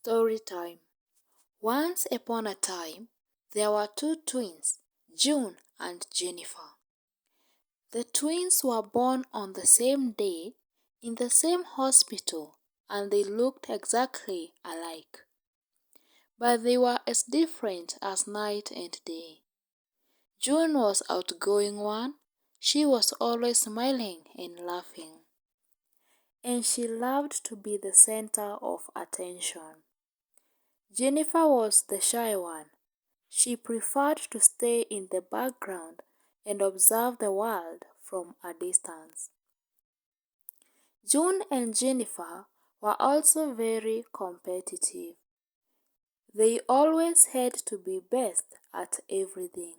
Story time. Once upon a time, there were two twins, June and Jennifer. The twins were born on the same day in the same hospital and they looked exactly alike. But they were as different as night and day. June was outgoing one. She was always smiling and laughing. And she loved to be the center of attention. Jennifer was the shy one. She preferred to stay in the background and observe the world from a distance. June and Jennifer were also very competitive. They always had to be best at everything.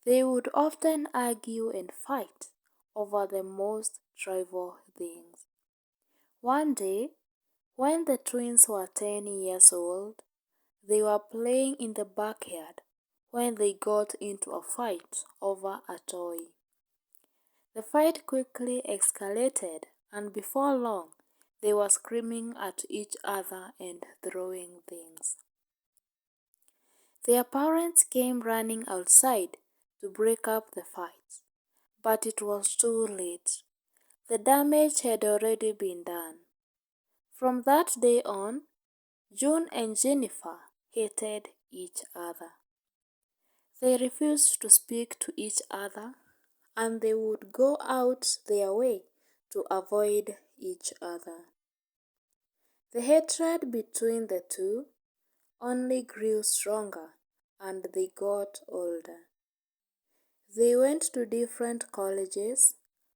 They would often argue and fight over the most trivial things. One day, when the twins were 10 years old, they were playing in the backyard when they got into a fight over a toy. The fight quickly escalated, and before long, they were screaming at each other and throwing things. Their parents came running outside to break up the fight, but it was too late. The damage had already been done. From that day on, June and Jennifer hated each other. They refused to speak to each other, and they would go out their way to avoid each other. The hatred between the two only grew stronger, and they got older. They went to different colleges,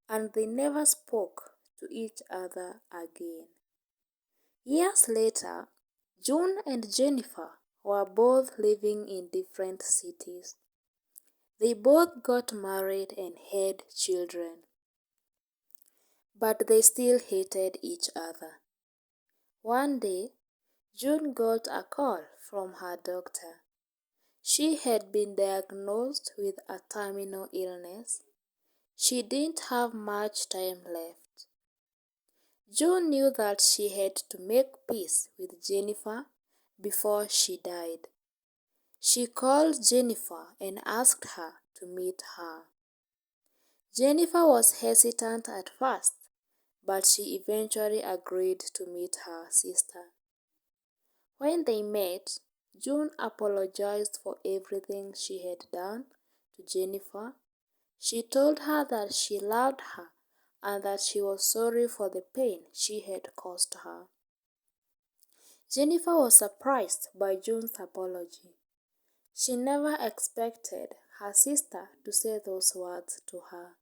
and they never spoke to each other again. Years later, June and Jennifer were both living in different cities. They both got married and had children. But they still hated each other. One day, June got a call from her doctor. She had been diagnosed with a terminal illness. She didn't have much time left. June knew that she had to make peace with Jennifer before she died. She called Jennifer and asked her to meet her. Jennifer was hesitant at first, but she eventually agreed to meet her sister. When they met, June apologized for everything she had done to Jennifer. She told her that she loved her and that she was sorry for the pain she had caused her. Jennifer was surprised by June's apology. She never expected her sister to say those words to her.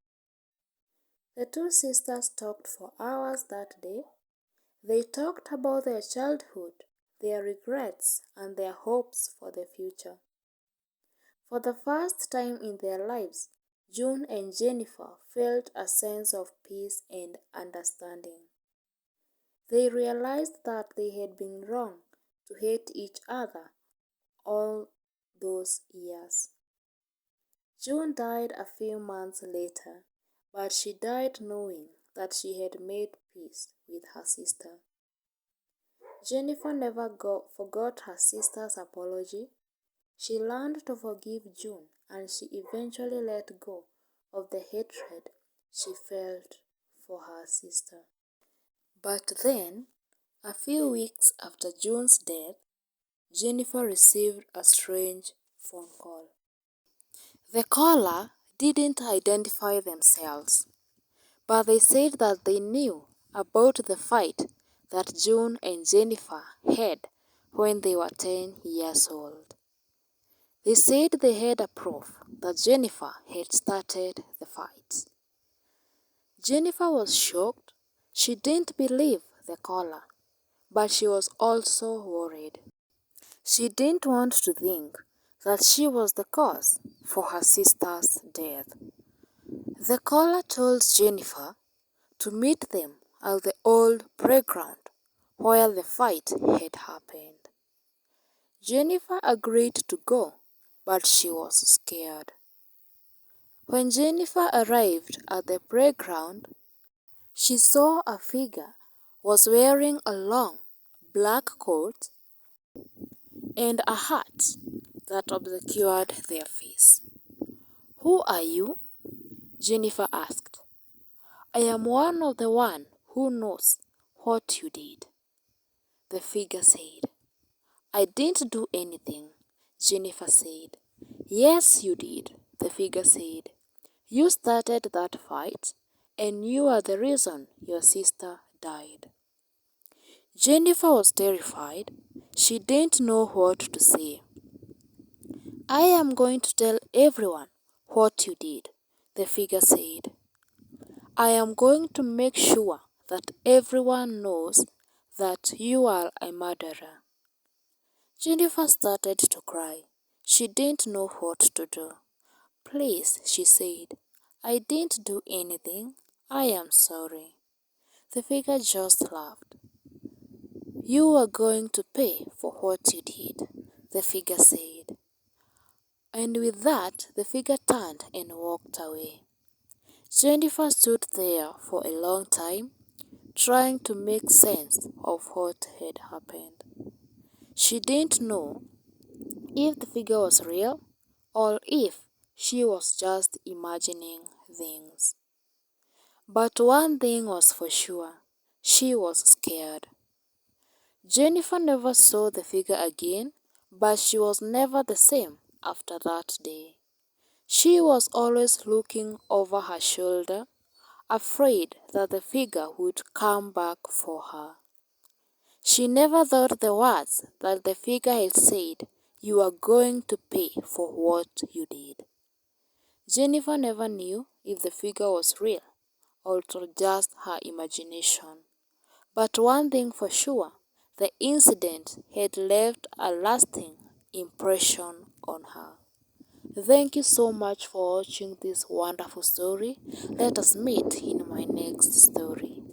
The two sisters talked for hours that day. They talked about their childhood, their regrets, and their hopes for the future. For the first time in their lives, June and Jennifer felt a sense of peace and understanding. They realized that they had been wrong to hate each other all those years. June died a few months later, but she died knowing that she had made peace with her sister. Jennifer never forgot her sister's apology. She learned to forgive June, and she eventually let go of the hatred she felt for her sister. But then, a few weeks after June's death, Jennifer received a strange phone call. The caller didn't identify themselves, but they said that they knew about the fight that June and Jennifer had when they were 10 years old. They said they had a proof that Jennifer had started the fight. Jennifer was shocked. She didn't believe the caller, but she was also worried. She didn't want to think that she was the cause for her sister's death. The caller told Jennifer to meet them at the old playground where the fight had happened. Jennifer agreed to go, but she was scared. When Jennifer arrived at the playground, she saw a figure was wearing a long, black coat, and a hat that obscured their face. "Who are you?" Jennifer asked. "I am one of the one who knows what you did," the figure said. "I didn't do anything," Jennifer said. "Yes, you did," the figure said. "You started that fight, and you are the reason your sister died." Jennifer was terrified. She didn't know what to say. "I am going to tell everyone what you did," the figure said. "I am going to make sure that everyone knows that you are a murderer." Jennifer started to cry. She didn't know what to do. "Please," she said, "I didn't do anything. I am sorry." The figure just laughed. "You are going to pay for what you did," the figure said. And with that, the figure turned and walked away. Jennifer stood there for a long time, trying to make sense of what had happened. She didn't know if the figure was real or if she was just imagining things. But one thing was for sure, she was scared. Jennifer never saw the figure again, but she was never the same after that day. She was always looking over her shoulder, afraid that the figure would come back for her. She never thought the words that the figure had said, "You are going to pay for what you did." Jennifer never knew if the figure was real or just her imagination. But one thing for sure, the incident had left a lasting impression on her. Thank you so much for watching this wonderful story. Let us meet in my next story.